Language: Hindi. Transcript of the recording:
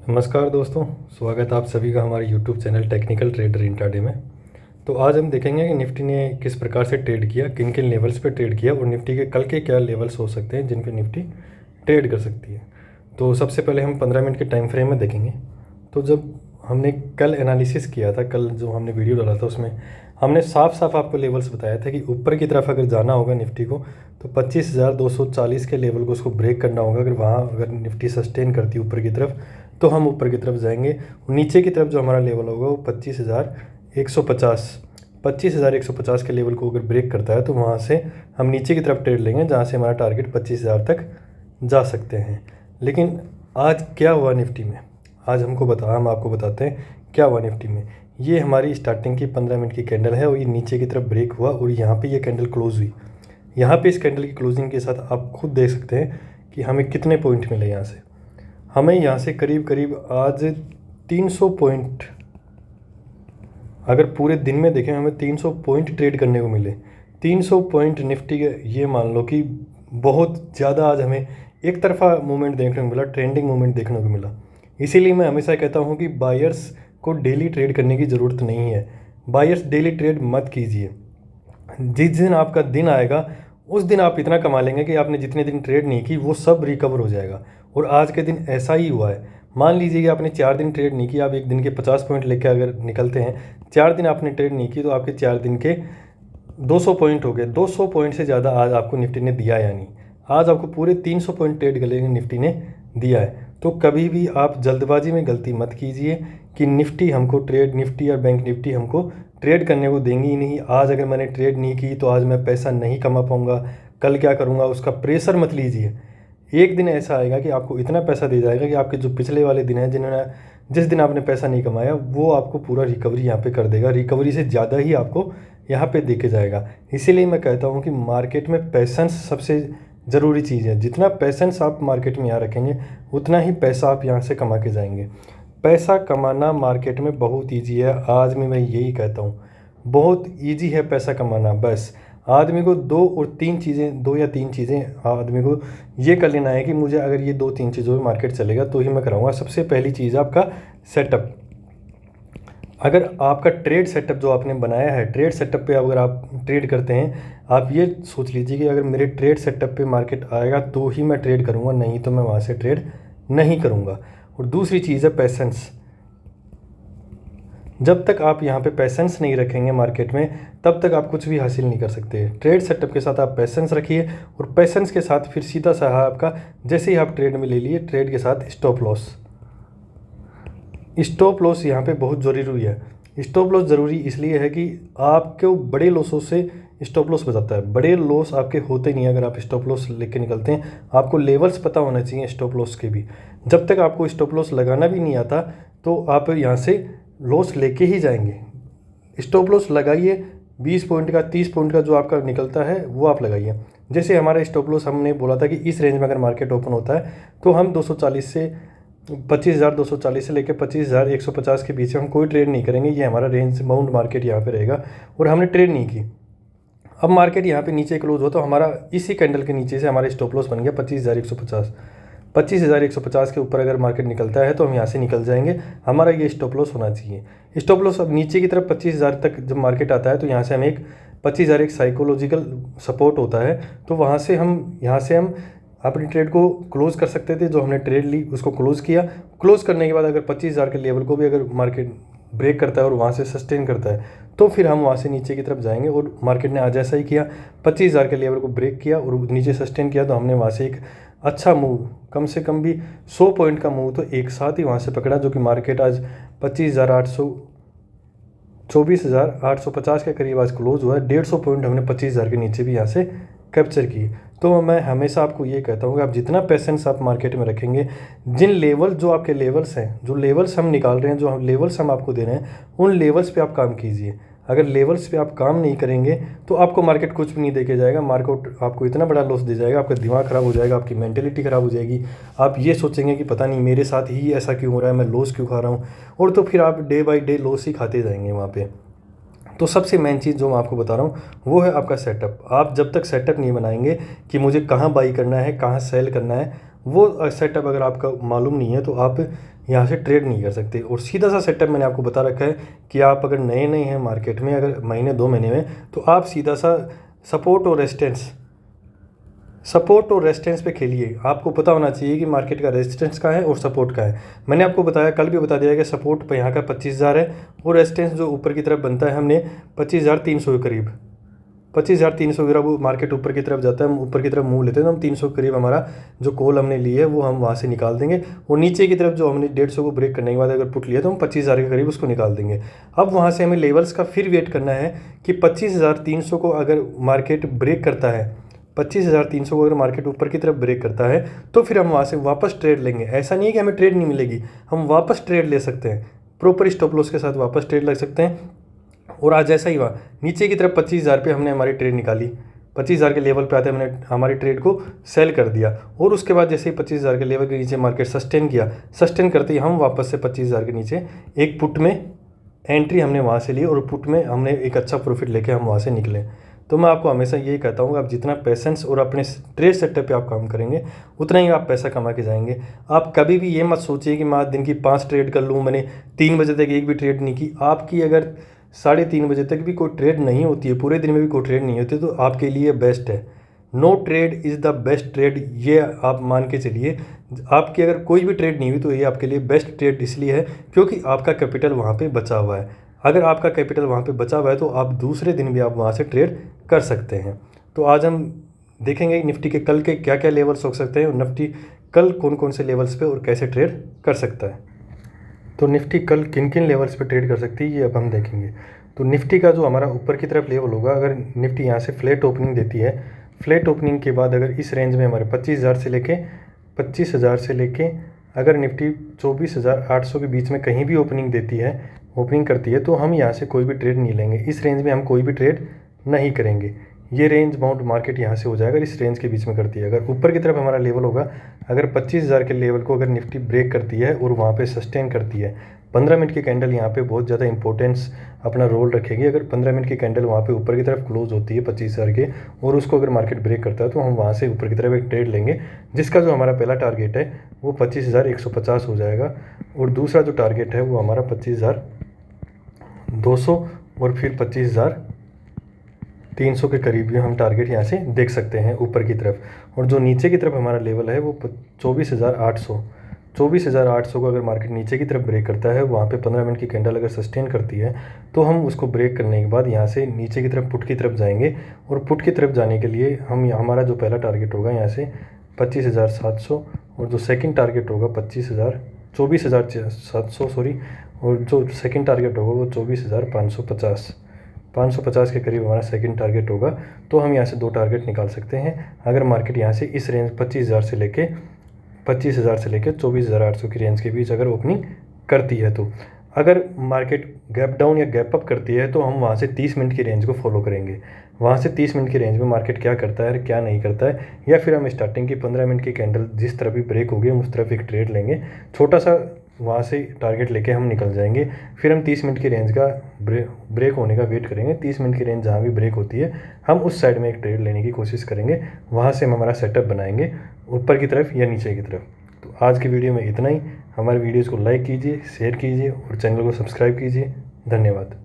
नमस्कार दोस्तों, स्वागत है आप सभी का हमारे YouTube channel technical trader intraday में। तो आज हम देखेंगे कि निफ्टी ने किस प्रकार से ट्रेड किया, किन किन लेवल्स पे ट्रेड किया और निफ्टी के कल के क्या लेवल्स हो सकते हैं जिन पे निफ्टी ट्रेड कर सकती है। तो सबसे पहले हम 15 मिनट के टाइम फ्रेम में देखेंगे। तो जब हमने कल एनालिसिस किया था, कल जो हमने वीडियो डाला था उसमें हमने साफ साफ आपको लेवल्स बताया था कि ऊपर की तरफ अगर जाना होगा निफ्टी को तो 25,240 के लेवल को उसको ब्रेक करना होगा। अगर निफ्टी सस्टेन करती है ऊपर की तरफ तो हम ऊपर की तरफ जाएंगे। नीचे की तरफ जो हमारा लेवल होगा वो 25,150 के लेवल को अगर ब्रेक करता है तो वहाँ से हम नीचे की तरफ ट्रेड लेंगे, जहाँ से हमारा टारगेट 25,000 तक जा सकते हैं। लेकिन आज क्या हुआ निफ्टी में, आज हम आपको बताते हैं क्या हुआ निफ्टी में। ये हमारी स्टार्टिंग की 15 मिनट की कैंडल है और ये नीचे की तरफ ब्रेक हुआ और यहाँ पे ये कैंडल क्लोज हुई। यहाँ पे इस कैंडल की क्लोजिंग के साथ आप खुद देख सकते हैं कि हमें कितने पॉइंट मिले। यहाँ से हमें यहाँ से करीब करीब आज 300 पॉइंट, अगर पूरे दिन में देखें हमें 300 पॉइंट ट्रेड करने को मिले। 300 पॉइंट निफ्टी के, ये मान लो कि बहुत ज़्यादा आज हमें एक तरफा मूवमेंट देखने को मिला, ट्रेंडिंग मूवमेंट देखने को मिला। इसीलिए मैं हमेशा कहता हूँ कि बायर्स को डेली ट्रेड करने की ज़रूरत नहीं है। बायर्स डेली ट्रेड मत कीजिए। जिस दिन आपका दिन आएगा उस दिन आप इतना कमा लेंगे कि आपने जितने दिन ट्रेड नहीं की वो सब रिकवर हो जाएगा। और आज के दिन ऐसा ही हुआ है। मान लीजिए कि आपने 4 दिन ट्रेड नहीं की, आप एक दिन के 50 पॉइंट लेके अगर निकलते हैं, 4 दिन आपने ट्रेड नहीं की तो आपके 4 दिन के 200 पॉइंट हो गए। 200 पॉइंट से ज़्यादा आज आपको निफ्टी ने दिया, यानी आज आपको पूरे 300 पॉइंट ट्रेड के लिए निफ्टी ने दिया है। तो कभी भी आप जल्दबाजी में गलती मत कीजिए कि निफ्टी और बैंक निफ्टी हमको ट्रेड करने को देंगी ही नहीं। आज अगर मैंने ट्रेड नहीं की तो आज मैं पैसा नहीं कमा पाऊँगा, कल क्या करूँगा, उसका प्रेशर मत लीजिए। एक दिन ऐसा आएगा कि आपको इतना पैसा दे जाएगा कि आपके जो पिछले वाले दिन हैं, जिस दिन आपने पैसा नहीं कमाया, वो आपको पूरा रिकवरी यहाँ पे कर देगा। रिकवरी से ज़्यादा ही आपको यहाँ पे दे के जाएगा। इसीलिए मैं कहता हूँ कि मार्केट में पैसेंस सबसे ज़रूरी चीज़ है। जितना पैसेंस आप मार्केट में यहाँ रखेंगे उतना ही पैसा आप यहाँ से कमा के जाएंगे। पैसा कमाना मार्केट में बहुत ईजी है। आज मैं यही कहता हूँ, बहुत ईजी है पैसा कमाना। बस आदमी को दो या तीन चीज़ें आदमी को ये कर लेना है कि मुझे अगर ये 2-3 चीज़ों में मार्केट चलेगा तो ही मैं कराऊंगा। सबसे पहली चीज़ आपका सेटअप। अगर आपका ट्रेड सेटअप जो आपने बनाया है, ट्रेड सेटअप पे अगर आप ट्रेड करते हैं, आप ये सोच लीजिए कि अगर मेरे ट्रेड सेटअप पे मार्केट आएगा तो ही मैं ट्रेड करूँगा, नहीं तो मैं वहाँ से ट्रेड नहीं करूँगा। और दूसरी चीज़ है पैसेंस। जब तक आप यहाँ पे पैसेंस नहीं रखेंगे मार्केट में, तब तक आप कुछ भी हासिल नहीं कर सकते। ट्रेड सेटअप के साथ आप पैसेंस रखिए और पैसेंस के साथ फिर सीधा सा आपका, जैसे ही आप ट्रेड में ले लिए, ट्रेड के साथ स्टॉप लॉस। स्टॉप लॉस यहाँ पे बहुत ज़रूरी है। स्टॉप लॉस ज़रूरी इसलिए है कि आपको बड़े लॉसों से स्टॉप लॉस बचाता है। बड़े लॉस आपके होते नहीं अगर आप स्टॉप लॉस लेके निकलते हैं। आपको लेवल्स पता होना चाहिए स्टॉप लॉस के भी। जब तक आपको स्टॉप लॉस लगाना भी नहीं आता तो आप यहाँ से लॉस लेके ही जाएंगे। स्टॉप लॉस लगाइए, 20 पॉइंट का, 30 पॉइंट का जो आपका निकलता है वो आप लगाइए। जैसे हमारा स्टॉप लॉस हमने बोला था कि इस रेंज में अगर मार्केट ओपन होता है तो हम 25,240 से लेकर 25,150 के बीच में हम कोई ट्रेड नहीं करेंगे। ये हमारा रेंज बाउंड मार्केट यहाँ पे रहेगा। और हमने ट्रेड नहीं की। अब मार्केट यहाँ पे नीचे क्लोज हो तो हमारा इसी कैंडल के नीचे से हमारा स्टॉप लॉस बन गया 25,150। 25,150 के ऊपर अगर मार्केट निकलता है तो हम यहाँ से निकल जाएंगे। हमारा ये स्टॉप लॉस होना चाहिए। स्टॉप लॉस अब नीचे की तरफ 25,000 तक जब मार्केट आता है तो यहाँ से हम 25,000 एक साइकोलॉजिकल सपोर्ट होता है। तो यहाँ से हम अपनी ट्रेड को क्लोज़ कर सकते थे। जो हमने ट्रेड ली उसको क्लोज़ किया। क्लोज़ करने के बाद अगर 25,000 के लेवल को भी अगर मार्केट ब्रेक करता है और वहाँ से सस्टेन करता है तो फिर हम वहाँ से नीचे की तरफ जाएंगे। और मार्केट ने आज ऐसा ही किया, 25,000 के लेवल को ब्रेक किया और नीचे सस्टेन किया। तो हमने वहाँ से एक अच्छा मूव, कम से कम भी 100 पॉइंट का मूव तो एक साथ ही वहाँ से पकड़ा, जो कि मार्केट आज 24,850 के करीब आज क्लोज हुआ है। 150 पॉइंट हमने 25,000 के नीचे भी यहाँ से कैप्चर की। तो मैं हमेशा आपको ये कहता हूँ कि आप जितना पैसेंस आप मार्केट में रखेंगे, जो आपके लेवल्स हैं, जो लेवल्स हम निकाल रहे हैं, जो लेवल्स हम आपको दे रहे हैं, उन लेवल्स पे आप काम कीजिए। अगर लेवल्स पे आप काम नहीं करेंगे तो आपको मार्केट कुछ भी नहीं दे के जाएगा। मार्केट आपको इतना बड़ा लॉस दे जाएगा, आपका दिमाग ख़राब हो जाएगा, आपकी मेंटेलिटी ख़राब हो जाएगी। आप ये सोचेंगे कि पता नहीं मेरे साथ ही ऐसा क्यों हो रहा है, मैं लॉस क्यों खा रहा हूँ, और तो फिर आप डे बाई डे लॉस ही खाते जाएंगे वहाँ पे। तो सबसे मेन चीज़ जो मैं आपको बता रहा हूँ वो है आपका सेटअप। आप जब तक सेटअप नहीं बनाएंगे कि मुझे कहाँ बाई करना है, कहाँ सेल करना है, वो सेटअप अगर आपका मालूम नहीं है तो आप यहाँ से ट्रेड नहीं कर सकते। और सीधा सा सेटअप मैंने आपको बता रखा है कि आप अगर नए नए हैं मार्केट में, अगर महीने 2 महीने में, तो आप सीधा सा सपोर्ट और रेजिस्टेंस पे खेलिए। आपको पता होना चाहिए कि मार्केट का रेजिस्टेंस कहाँ है और सपोर्ट कहाँ है। मैंने आपको बताया, कल भी बता दिया कि सपोर्ट पे यहाँ का 25,000 है और रेजिस्टेंस जो ऊपर की तरफ बनता है हमने 25,300 के करीब, 25,300 ग्राम वो मार्केट ऊपर की तरफ जाता है, हम ऊपर की तरफ मूव लेते हैं तो हम 300 के करीब हमारा जो कॉल हमने ली है वो हम वहाँ से निकाल देंगे। और नीचे की तरफ जो हमने 150 को ब्रेक करने के बाद अगर पुट लिया तो हम 25,000 के करीब उसको निकाल देंगे। अब वहाँ से हमें लेवल्स का फिर वेट करना है कि 25,300 को अगर मार्केट ब्रेक करता है, 25,300 को अगर मार्केट ऊपर की तरफ ब्रेक करता है तो फिर हम वहाँ से वापस ट्रेड लेंगे। ऐसा नहीं है कि हमें ट्रेड नहीं मिलेगी, हम वापस ट्रेड ले सकते हैं, प्रॉपर स्टॉप लॉस के साथ वापस ट्रेड ले सकते हैं। और आज ऐसा ही हुआ, नीचे की तरफ 25,000 पे हमने हमारी ट्रेड निकाली, 25,000 के लेवल पे आते हमने हमारी ट्रेड को सेल कर दिया। और उसके बाद जैसे ही 25,000 के लेवल के नीचे मार्केट सस्टेन किया, सस्टेन करते ही हम वापस से 25,000 के नीचे एक पुट में एंट्री हमने वहाँ से ली और पुट में हमने एक अच्छा प्रॉफिट लेके हम वहाँ से निकले। तो मैं आपको हमेशा यही कहता हूँ कि आप जितना पेशेंस और अपने ट्रेड सेटअप पे आप काम करेंगे उतना ही आप पैसा कमा के जाएंगे। आप कभी भी ये मत सोचिए कि मैं आज दिन की 5 ट्रेड कर लूँ, मैंने 3 बजे तक एक भी ट्रेड नहीं की। आपकी अगर 3:30 बजे तक भी कोई ट्रेड नहीं होती है, पूरे दिन में भी कोई ट्रेड नहीं होती, तो आपके लिए बेस्ट है। No trade is the best trade, ये आप मान के चलिए। आपकी अगर कोई भी ट्रेड नहीं हुई तो ये आपके लिए बेस्ट ट्रेड इसलिए है क्योंकि आपका कैपिटल वहाँ पे बचा हुआ है। अगर आपका कैपिटल वहाँ पे बचा हुआ है तो आप दूसरे दिन भी आप वहाँ से ट्रेड कर सकते हैं। तो आज हम देखेंगे निफ्टी के कल के क्या क्या लेवल्स हो सकते हैं और निफ्टी कल कौन कौन से लेवल्स पे और कैसे ट्रेड कर सकता है। तो निफ्टी कल किन किन लेवल्स पे ट्रेड कर सकती है ये अब हम देखेंगे। तो निफ्टी का जो हमारा ऊपर की तरफ लेवल होगा, अगर निफ्टी यहाँ से फ्लैट ओपनिंग देती है, फ्लैट ओपनिंग के बाद अगर इस रेंज में हमारे 25,000 से लेके अगर निफ्टी 24,800 के बीच में कहीं भी ओपनिंग करती है तो हम यहाँ से कोई भी ट्रेड नहीं लेंगे। इस रेंज में हम कोई भी ट्रेड नहीं करेंगे। ये रेंज बाउंड मार्केट यहाँ से हो जाएगा, इस रेंज के बीच में करती है। अगर ऊपर की तरफ हमारा लेवल होगा, अगर 25,000 के लेवल को अगर निफ्टी ब्रेक करती है और वहाँ पे सस्टेन करती है, 15 मिनट की कैंडल यहाँ पे बहुत ज़्यादा इंपॉर्टेंस अपना रोल रखेगी। अगर 15 मिनट की कैंडल वहाँ पे ऊपर की तरफ क्लोज होती है 25,000 के और उसको अगर मार्केट ब्रेक करता है तो हम वहाँ से ऊपर की तरफ एक ट्रेड लेंगे, जिसका जो हमारा पहला टारगेट है वो 25,150 हो जाएगा और दूसरा जो टारगेट है वो हमारा 25,200 और फिर 25,300 के करीब भी हम टारगेट यहाँ से देख सकते हैं ऊपर की तरफ। और जो नीचे की तरफ हमारा लेवल है वो 24,800 को अगर मार्केट नीचे की तरफ ब्रेक करता है, वहाँ पे 15 मिनट की कैंडल अगर सस्टेन करती है तो हम उसको ब्रेक करने के बाद यहाँ से नीचे की तरफ पुट की तरफ जाएंगे। और पुट की तरफ जाने के लिए हमारा जो पहला टारगेट होगा यहाँ से 25,700 और जो सेकंड टारगेट होगा 24,700 सॉरी, और जो सेकंड टारगेट होगा वो 550 के करीब हमारा सेकंड टारगेट होगा। तो हम यहाँ से 2 टारगेट निकाल सकते हैं अगर मार्केट यहाँ से इस रेंज 25,000 से लेके 24,800 की रेंज के बीच अगर ओपनिंग करती है। तो अगर मार्केट गैप डाउन या गैप अप करती है तो हम वहाँ से 30 मिनट की रेंज को फॉलो करेंगे। वहाँ से 30 मिनट की रेंज में मार्केट क्या करता है क्या नहीं करता है, या फिर हम स्टार्टिंग की 15 मिनट की कैंडल जिस तरफ भी ब्रेक होगी हम उस तरफ एक ट्रेड लेंगे, छोटा सा वहाँ से टारगेट लेके हम निकल जाएंगे। फिर हम 30 मिनट की रेंज का ब्रेक होने का वेट करेंगे। 30 मिनट की रेंज जहाँ भी ब्रेक होती है हम उस साइड में एक ट्रेड लेने की कोशिश करेंगे, वहाँ से हम हमारा सेटअप बनाएंगे ऊपर की तरफ या नीचे की तरफ। तो आज की वीडियो में इतना ही। हमारे वीडियोज़ को लाइक कीजिए, शेयर कीजिए और चैनल को सब्सक्राइब कीजिए। धन्यवाद।